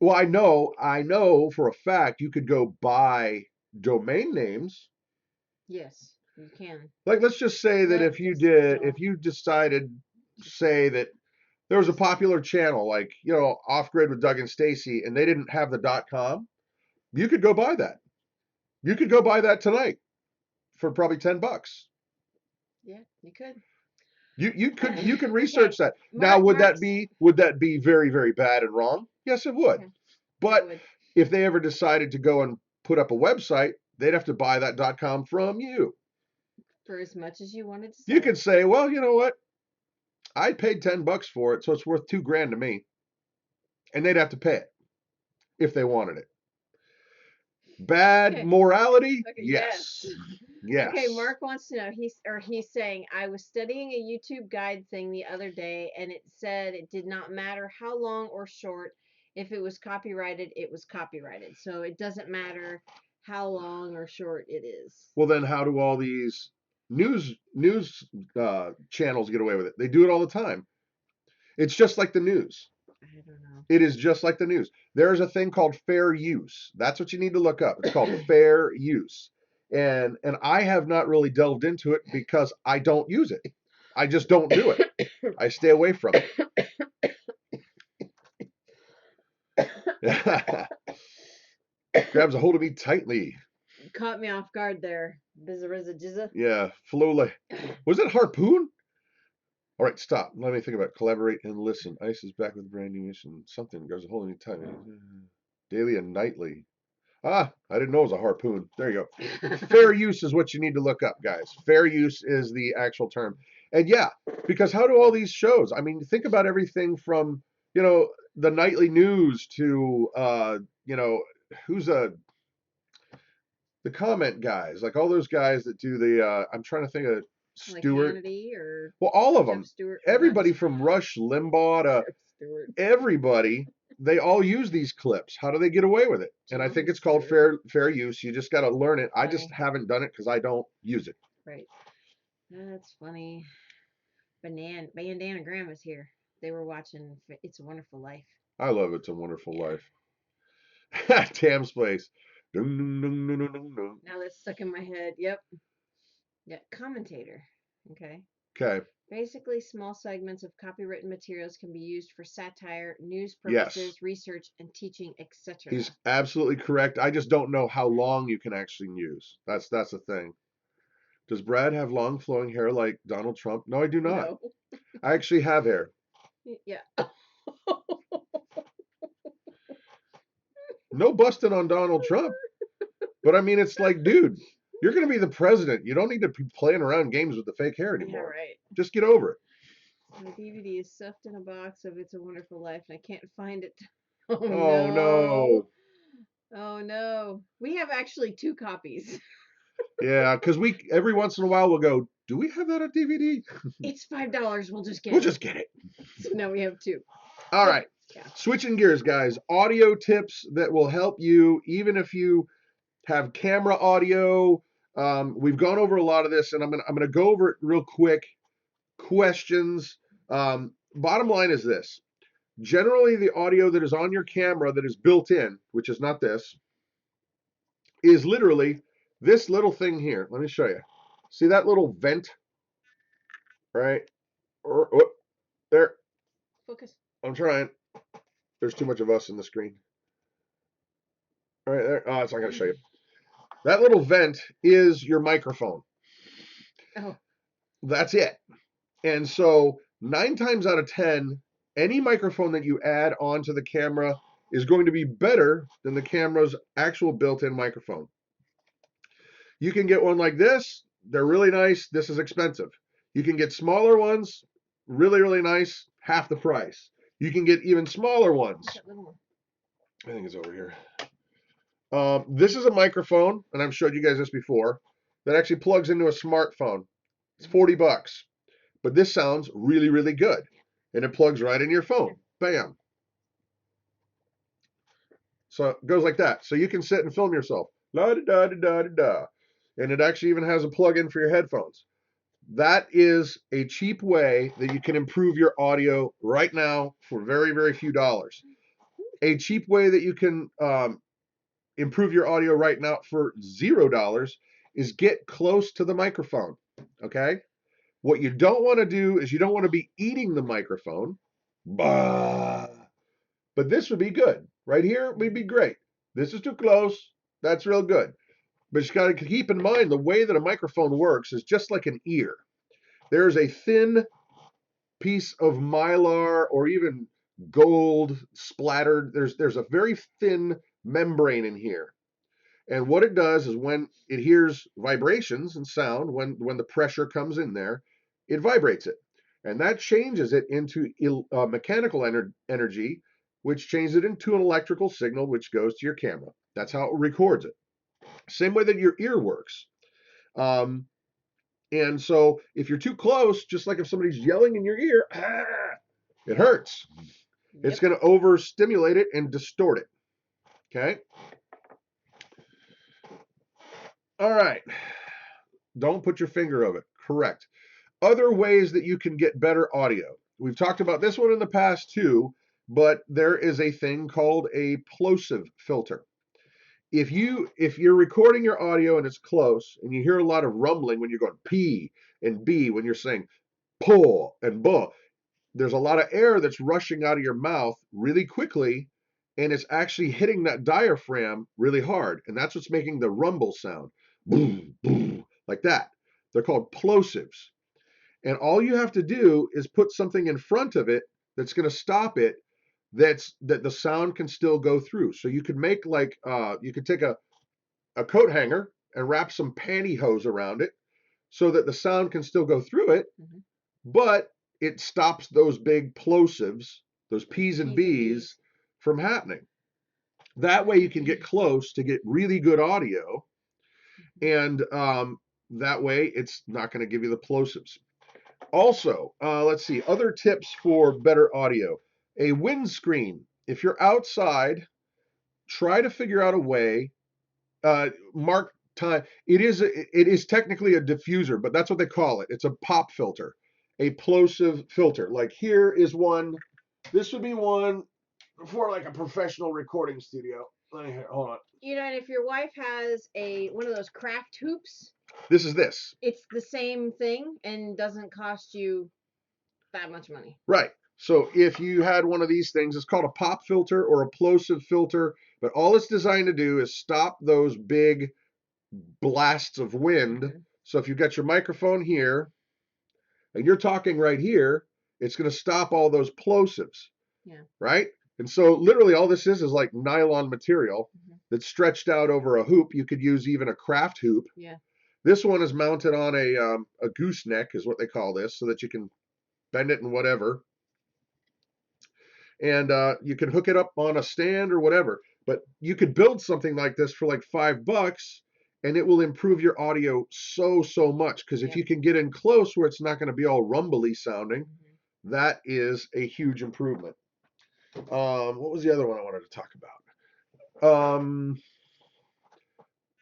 [SPEAKER 1] well, I know for a fact you could go buy domain names.
[SPEAKER 2] Yes, you can.
[SPEAKER 1] Like, let's just say that
[SPEAKER 2] Nope, just
[SPEAKER 1] if
[SPEAKER 2] don't.
[SPEAKER 1] you decided,
[SPEAKER 2] Just
[SPEAKER 1] say that there was a
[SPEAKER 2] say it.
[SPEAKER 1] popular channel like, Off Grid with Doug and Stacy, and they didn't have the .com, you could go buy that. You could go buy that tonight for probably $10.
[SPEAKER 2] Yeah, you could.
[SPEAKER 1] You can
[SPEAKER 2] Okay.
[SPEAKER 1] research that. Now,
[SPEAKER 2] Mark's.
[SPEAKER 1] would that be very, very bad and wrong? Yes, it would.
[SPEAKER 2] Okay, yeah, it
[SPEAKER 1] But
[SPEAKER 2] would.
[SPEAKER 1] if they ever decided to go and put up a website, they'd have to buy that .com from you.
[SPEAKER 2] For as much as you wanted to
[SPEAKER 1] You
[SPEAKER 2] sell
[SPEAKER 1] could
[SPEAKER 2] it.
[SPEAKER 1] say, well, you know what? I paid $10 for it, so it's worth $2,000 to me, and they'd have to pay it if they wanted it. Bad
[SPEAKER 2] Okay.
[SPEAKER 1] morality?
[SPEAKER 2] Okay, yes.
[SPEAKER 1] Yes.
[SPEAKER 2] Okay,
[SPEAKER 1] Yes.
[SPEAKER 2] Mark wants to know, he's saying, I was studying a YouTube guide thing the other day and it said it did not matter how long or short. If it was copyrighted, it was copyrighted. So it doesn't matter how long or short it is.
[SPEAKER 1] Well, then how do all these news channels get away with it? They do it all the time. It's just like the news.
[SPEAKER 2] I don't know.
[SPEAKER 1] It is just like the news. There's a thing called fair use. That's what you need to look up. It's called fair use. And I have not really delved into it because I don't use it. I just don't do it. I stay away from it. Grabs a hold of me tightly.
[SPEAKER 2] Caught me off guard there. Bizarrizza jizza.
[SPEAKER 1] Yeah, Flowley. Was it harpoon? All right, stop. Let me think about it. Collaborate and listen. Ice is back with brand new mission. Something grabs a hold of me tightly. Daily and nightly. Ah, I didn't know it was a harpoon. There you go. Fair use is what you need to look up, guys. Fair use is the actual term. And yeah, because how do all these shows? I mean, think about everything from, the nightly news to, who's the comment guys, like all those guys that do I'm trying to think of
[SPEAKER 2] Like
[SPEAKER 1] Stewart.
[SPEAKER 2] Hannity or
[SPEAKER 1] Well, all of
[SPEAKER 2] Jeff
[SPEAKER 1] them.
[SPEAKER 2] Stewart. Not
[SPEAKER 1] Everybody from Rush Limbaugh to
[SPEAKER 2] Jeff Stewart.
[SPEAKER 1] everybody, they all use these clips. How do they get away with it? And I think
[SPEAKER 2] Jon
[SPEAKER 1] it's called
[SPEAKER 2] Stewart.
[SPEAKER 1] fair use. You just got to learn it. I just
[SPEAKER 2] Funny.
[SPEAKER 1] haven't done it because I don't use it.
[SPEAKER 2] Right. That's funny. Bandana Grandma's here. They were watching It's a Wonderful Life.
[SPEAKER 1] I love It's a Wonderful
[SPEAKER 2] Yeah.
[SPEAKER 1] Life. Tam's place. Dun, dun, dun, dun, dun, dun, dun.
[SPEAKER 2] Now that's stuck in my head. Yep. Yeah. Commentator. Okay.
[SPEAKER 1] Okay.
[SPEAKER 2] Basically, small segments of copywritten materials can be used for satire, news
[SPEAKER 1] Yes.
[SPEAKER 2] purposes, research, and teaching, etc.
[SPEAKER 1] He's absolutely correct. I just don't know how long you can actually use. That's the thing. Does Brad have long flowing hair like Donald Trump? No, I do not.
[SPEAKER 2] No.
[SPEAKER 1] I actually have hair.
[SPEAKER 2] Yeah.
[SPEAKER 1] No busting on Donald Trump. But I mean, it's like, dude, you're going to be the president. You don't need to be playing around games with the fake hair
[SPEAKER 2] Yeah,
[SPEAKER 1] anymore.
[SPEAKER 2] right.
[SPEAKER 1] Just get over it.
[SPEAKER 2] My DVD is stuffed in a box of It's a Wonderful Life, and I can't find it. Oh
[SPEAKER 1] Oh,
[SPEAKER 2] no.
[SPEAKER 1] no.
[SPEAKER 2] Oh no. We have actually 2 copies.
[SPEAKER 1] Yeah, because every once in a while we'll go, do we have that on DVD?
[SPEAKER 2] It's $5. We'll just get
[SPEAKER 1] We'll
[SPEAKER 2] it.
[SPEAKER 1] just get it.
[SPEAKER 2] So now we have 2.
[SPEAKER 1] All right.
[SPEAKER 2] Yeah.
[SPEAKER 1] Switching gears, guys. Audio tips that will help you, even if you have camera audio. We've gone over a lot of this, and I'm gonna go over it real quick. Questions. Bottom line is this. Generally, the audio that is on your camera that is built in, which is not this, is literally this little thing here. Let me show you. See that little vent? Right? There.
[SPEAKER 2] Focus.
[SPEAKER 1] I'm trying. There's too much of us in the screen. All right there. Oh, it's not going to show you. That little vent is your microphone.
[SPEAKER 2] Oh.
[SPEAKER 1] That's it. And so 9 times out of 10, any microphone that you add onto the camera is going to be better than the camera's actual built-in microphone. You can get one like this. They're really nice. This is expensive. You can get smaller ones, really, really nice. half the price. You can get even smaller ones.
[SPEAKER 2] What's that little one?
[SPEAKER 1] I think it's over here. This is a microphone, and I've showed you guys this before, that actually plugs into a smartphone. It's 40 bucks. But this sounds really, really good. And it plugs right in your phone. Bam. So it goes like that. So you can sit and film yourself. La da da da da da da. And it actually even has a plug-in for your headphones. That is a cheap way that you can improve your audio right now for very, very few dollars. A cheap way that you can improve your audio right now for $0 is get close to the microphone. Okay? What you don't want to do is you don't want to be eating the microphone. Bah. But this would be good. Right here would be great. This is too close. That's real good. But you got to keep in mind the way that a microphone works is just like an ear. There's a thin piece of mylar or even gold splattered. There's a very thin membrane in here. And what it does is when it hears vibrations and sound, when the pressure comes in there, it vibrates it. And that changes it into mechanical energy, which changes it into an electrical signal, which goes to your camera. That's how it records it. Same way that your ear works. And so if you're too close, just like if somebody's yelling in your ear, it hurts. Yep. It's going to overstimulate it and distort it. Okay? All right. Don't put your finger over it. Correct. Other ways that you can get better audio. We've talked about this one in the past too, but there is a thing called a plosive filter. If you're recording your audio and it's close and you hear a lot of rumbling when you're going P and B, when you're saying pull and buh, there's a lot of air that's rushing out of your mouth really quickly, and it's actually hitting that diaphragm really hard, and that's what's making the rumble sound. Boom, boom, like that. They're called plosives. And all you have to do is put something in front of it that's going to stop it, that the sound can still go through. So you could make like you could take a coat hanger and wrap some pantyhose around it so that the sound can still go through it, but it stops those big plosives, those P's and B's, from happening. That way you can get close to get really good audio, and that way it's not going to give you the plosives. Also, let's see, other tips for better audio. A windscreen. If you're outside, try to figure out a way, mark time. It is technically a diffuser, but that's what they call it. It's a pop filter, a plosive filter. Like here is one. This would be one for like a professional recording studio. Hold on.
[SPEAKER 2] You know, and if your wife has one of those craft hoops,
[SPEAKER 1] this is this.
[SPEAKER 2] It's the same thing and doesn't cost you that much money.
[SPEAKER 1] Right. So if you had one of these things, it's called a pop filter or a plosive filter, but all it's designed to do is stop those big blasts of wind. So if you've got your microphone here and you're talking right here, it's going to stop all those plosives.
[SPEAKER 2] Yeah.
[SPEAKER 1] Right? And so literally all this is like nylon material that's stretched out over a hoop. You could use even a craft hoop.
[SPEAKER 2] Yeah.
[SPEAKER 1] This one is mounted on a gooseneck, is what they call this, so that you can bend it and whatever. And you can hook it up on a stand or whatever. But you could build something like this for like $5, and it will improve your audio so much. Because if you can get in close where it's not going to be all rumbly sounding, that is a huge improvement. What was the other one I wanted to talk about?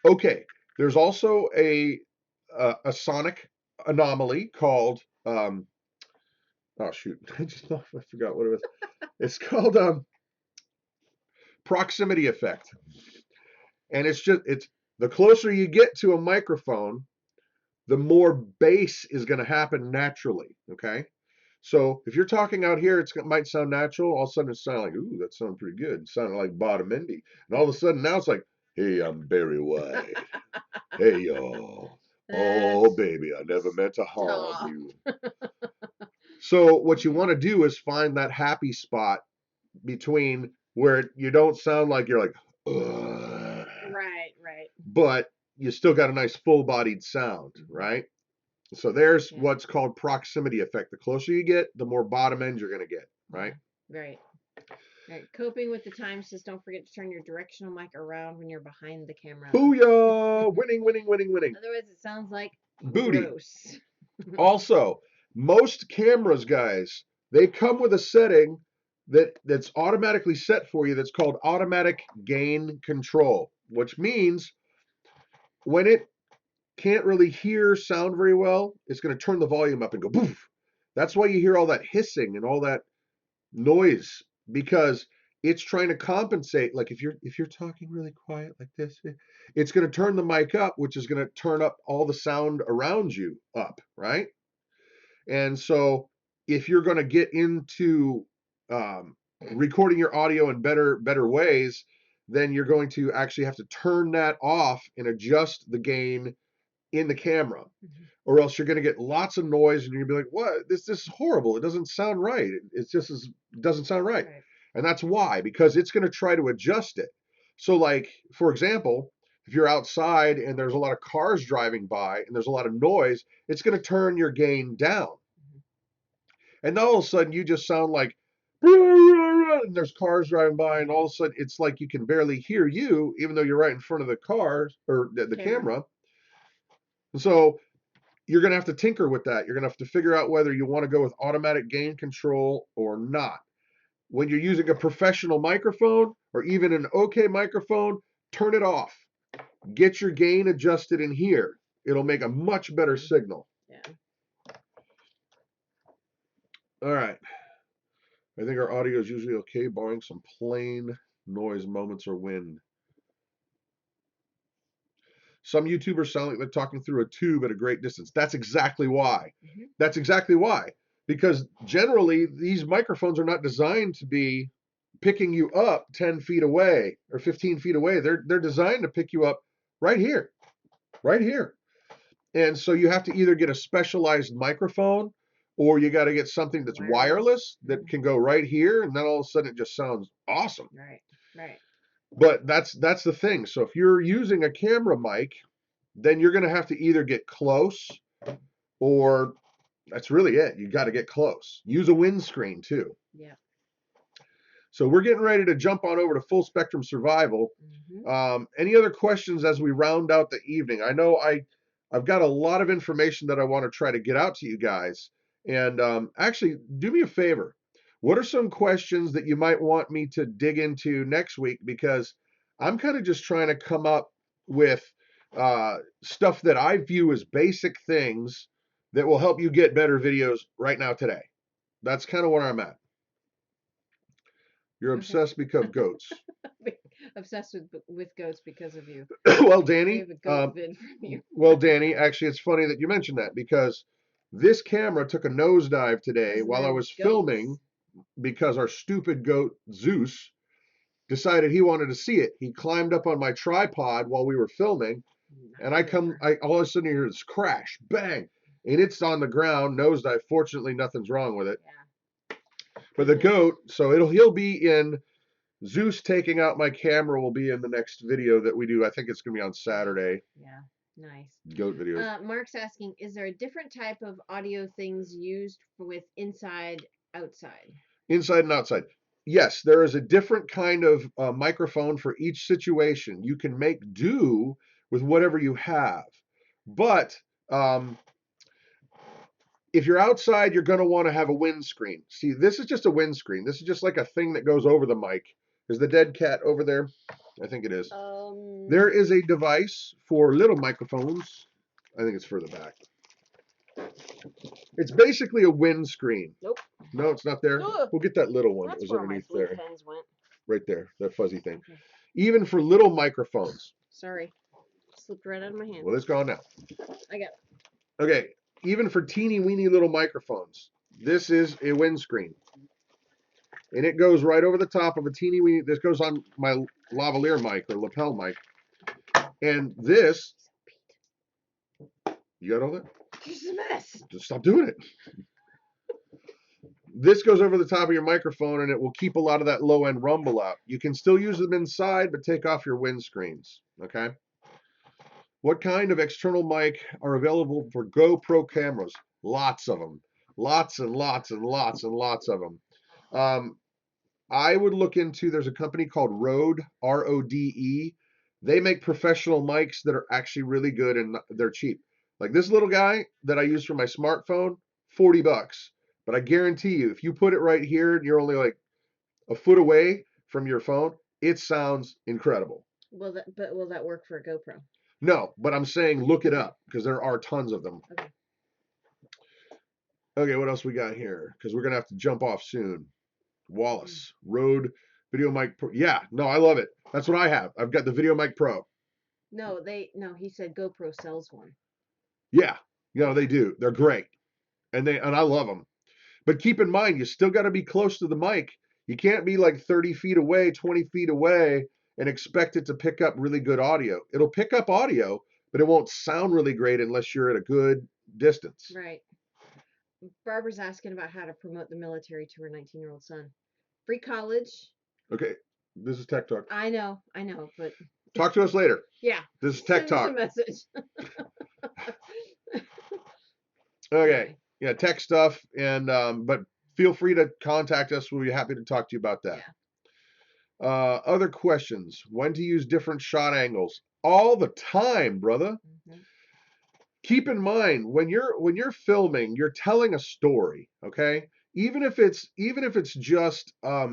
[SPEAKER 1] Okay, there's also a sonic anomaly called oh shoot, I forgot what it was. It's called proximity effect, and it's the closer you get to a microphone, the more bass is going to happen naturally. Okay. So if you're talking out here, it might sound natural. All of a sudden, it sounds like, ooh, that sounds pretty good. It sounded like Bottom-Endy. And all of a sudden, now it's like, hey, I'm Barry White. Hey, y'all. Oh, baby, I never meant to harm you. So what you want to do is find that happy spot between where you don't sound like you're like, ugh.
[SPEAKER 2] Right.
[SPEAKER 1] But you still got a nice full-bodied sound, right? So there's
[SPEAKER 2] Yeah.
[SPEAKER 1] what's called proximity effect. The closer you get, the more bottom end you're going to get, right?
[SPEAKER 2] Yeah. Right. Right. Coping with the times, just don't forget to turn your directional mic around when you're behind the camera.
[SPEAKER 1] Booyah! Winning, winning, winning, winning.
[SPEAKER 2] Otherwise, it sounds like
[SPEAKER 1] Booty.
[SPEAKER 2] gross.
[SPEAKER 1] Also, most cameras, guys, they come with a setting that's automatically set for you that's called automatic gain control, which means when it can't really hear sound very well, it's going to turn the volume up and go poof. That's why you hear all that hissing and all that noise, because it's trying to compensate. Like if you're talking really quiet like this, it's going to turn the mic up, which is going to turn up all the sound around you up, right? And so if you're going to get into recording your audio in better ways, then you're going to actually have to turn that off and adjust the gain in the camera, or else you're going to get lots of noise and you're going to be like, what, this is horrible, it doesn't sound right, it doesn't sound right. And that's why, because it's going to try to adjust it. So like, for example, if you're outside and there's a lot of cars driving by and there's a lot of noise, it's going to turn your gain down, and all of a sudden you just sound like and there's cars driving by, and all of a sudden it's like you can barely hear you even though you're right in front of the cars or the camera. So you're going to have to tinker with that. You're going to have to figure out whether you want to go with automatic gain control or not. When you're using a professional microphone or even an okay microphone, turn it off. Get your gain adjusted in here. It'll make a much better signal.
[SPEAKER 2] Yeah.
[SPEAKER 1] All right. I think our audio is usually okay, barring some plain noise, moments, or wind. Some YouTubers sound like they're talking through a tube at a great distance. That's exactly why. That's exactly why. Because generally, these microphones are not designed to be picking you up 10 feet away or 15 feet away. They're designed to pick you up right here, right here. And so you have to either get a specialized microphone, or you got to get something that's wireless that can go right here, and then all of a sudden it just sounds awesome.
[SPEAKER 2] Right, right.
[SPEAKER 1] But that's the thing. So if you're using a camera mic, then you're going to have to either get close, or that's really it. You got to get close. Use a windscreen too.
[SPEAKER 2] Yeah.
[SPEAKER 1] So we're getting ready to jump on over to full spectrum survival. Any other questions as we round out the evening? I know I've got a lot of information that I want to try to get out to you guys. And actually, do me a favor. What are some questions that you might want me to dig into next week? Because I'm kind of just trying to come up with stuff that I view as basic things that will help you get better videos right now today. That's kind of where I'm at. You're obsessed because of goats.
[SPEAKER 2] Obsessed with goats because of you.
[SPEAKER 1] Well, Danny,
[SPEAKER 2] We have a goat vid from you.
[SPEAKER 1] well, Danny, actually, it's funny that you mentioned that, because this camera took a nosedive today while I was filming, because our stupid goat Zeus decided he wanted to see it. He climbed up on my tripod while we were filming, and I all of a sudden hear this crash, bang, and it's on the ground, nosedive. Fortunately, nothing's wrong with it.
[SPEAKER 2] Yeah.
[SPEAKER 1] But the goat, so he'll be in. Zeus taking out my camera will be in the next video that we do. I think it's going to be on Saturday.
[SPEAKER 2] Yeah, nice.
[SPEAKER 1] Goat videos.
[SPEAKER 2] Mark's asking, is there a different type of audio things used with inside, outside?
[SPEAKER 1] Inside and outside. Yes, there is a different kind of microphone for each situation. You can make do with whatever you have. But if you're outside, you're going to want to have a windscreen. See, this is just a windscreen. This is just like a thing that goes over the mic. Is the dead cat over there? I think it is. There is a device for little microphones. I think it's further back. It's basically a windscreen.
[SPEAKER 2] Nope.
[SPEAKER 1] No, it's not there. We'll get that little one.
[SPEAKER 2] That's
[SPEAKER 1] It was
[SPEAKER 2] where
[SPEAKER 1] underneath
[SPEAKER 2] my blue
[SPEAKER 1] there.
[SPEAKER 2] pens went.
[SPEAKER 1] Right there, that fuzzy thing.
[SPEAKER 2] Okay.
[SPEAKER 1] Even for little microphones.
[SPEAKER 2] Sorry. Slipped right out of my hand.
[SPEAKER 1] Well, it's gone now.
[SPEAKER 2] I got it.
[SPEAKER 1] Okay, even for teeny weeny little microphones, this is a windscreen. And it goes right over the top of a teeny weeny. This goes on my lavalier mic or lapel mic. And this, you got all that?
[SPEAKER 2] It's a mess.
[SPEAKER 1] Just stop doing it. This goes over the top of your microphone, and it will keep a lot of that low end rumble out. You can still use them inside, but take off your windscreens. Okay. What kind of external mic are available for GoPro cameras? Lots of them. Lots and lots and lots and lots of them. Um, I would look into, there's a company called Rode, Rode. They make professional mics that are actually really good and they're cheap. Like this little guy that I use for my smartphone, $40. But I guarantee you, if you put it right here and you're only like a foot away from your phone, it sounds incredible.
[SPEAKER 2] Will that work for a GoPro?
[SPEAKER 1] No, but I'm saying look it
[SPEAKER 2] Okay.
[SPEAKER 1] up because there are tons of them.
[SPEAKER 2] Okay.
[SPEAKER 1] Okay, what else we got here? Because we're gonna have to jump off soon. Wallace, Rode Video Mic Pro. Yeah, no, I love it. That's what I have. I've got the Video Mic Pro.
[SPEAKER 2] No, he said GoPro sells one.
[SPEAKER 1] Yeah, they do. They're great, and I love them. But keep in mind, you still got to be close to the mic. You can't be like 30 feet away, 20 feet away, and expect it to pick up really good audio. It'll pick up audio, but it won't sound really great unless you're at a good distance.
[SPEAKER 2] Right. Barbara's asking about how to promote the military to her 19-year-old son. Free college.
[SPEAKER 1] Okay, this is Tech Talk.
[SPEAKER 2] I know, but
[SPEAKER 1] Talk to us later.
[SPEAKER 2] yeah.
[SPEAKER 1] This is Tech Talk.
[SPEAKER 2] Send us a message.
[SPEAKER 1] Okay. Yeah, tech stuff, and but feel free to contact us. We'll be happy to talk to you about that.
[SPEAKER 2] Yeah.
[SPEAKER 1] Other questions? When to use different shot angles? All the time, brother.
[SPEAKER 2] Mm-hmm.
[SPEAKER 1] Keep in mind when you're filming, you're telling a story. Okay, even if it's just a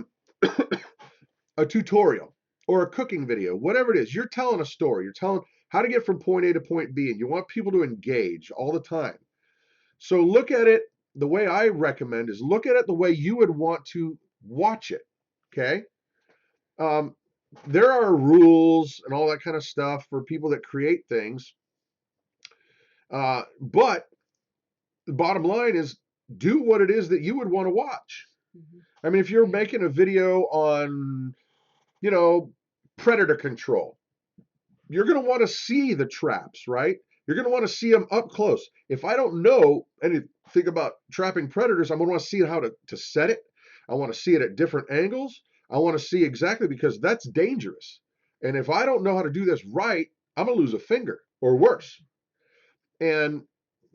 [SPEAKER 1] tutorial or a cooking video, whatever it is, you're telling a story. You're telling how to get from point A to point B, and you want people to engage all the time. So look at it, the way I recommend is look at it the way you would want to watch it. Okay. There are rules and all that kind of stuff for people that create things. But the bottom line is do what it is that you would want to watch.
[SPEAKER 2] Mm-hmm.
[SPEAKER 1] I mean, if you're making a video on, predator control, you're going to want to see the traps, right? You're going to want to see them up close. If I don't know anything about trapping predators, I'm going to want to see how to set it. I want to see it at different angles. I want to see exactly, because that's dangerous. And if I don't know how to do this right, I'm going to lose a finger or worse. And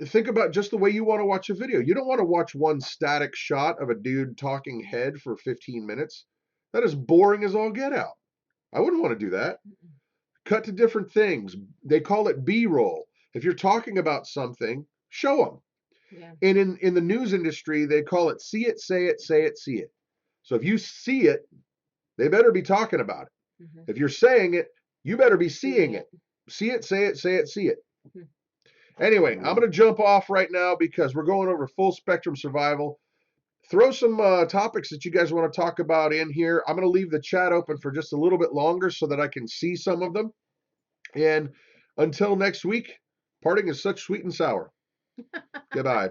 [SPEAKER 1] think about just the way you want to watch a video. You don't want to watch one static shot of a dude talking head for 15 minutes. That is boring as all get out. I wouldn't want to do that. Cut to different things. They call it B-roll. If you're talking about something, show them.
[SPEAKER 2] Yeah.
[SPEAKER 1] And in the news industry, they call it see it, say it, say it, see it. So if you see it, they better be talking about it. Mm-hmm. If you're saying it, you better be seeing it. See it, say it, say it, see it. Mm-hmm. Anyway, I'm going to jump off right now because we're going over full spectrum survival. Throw some topics that you guys want to talk about in here. I'm going to leave the chat open for just a little bit longer so that I can see some of them. And until next week, parting is such sweet and sour. Goodbye.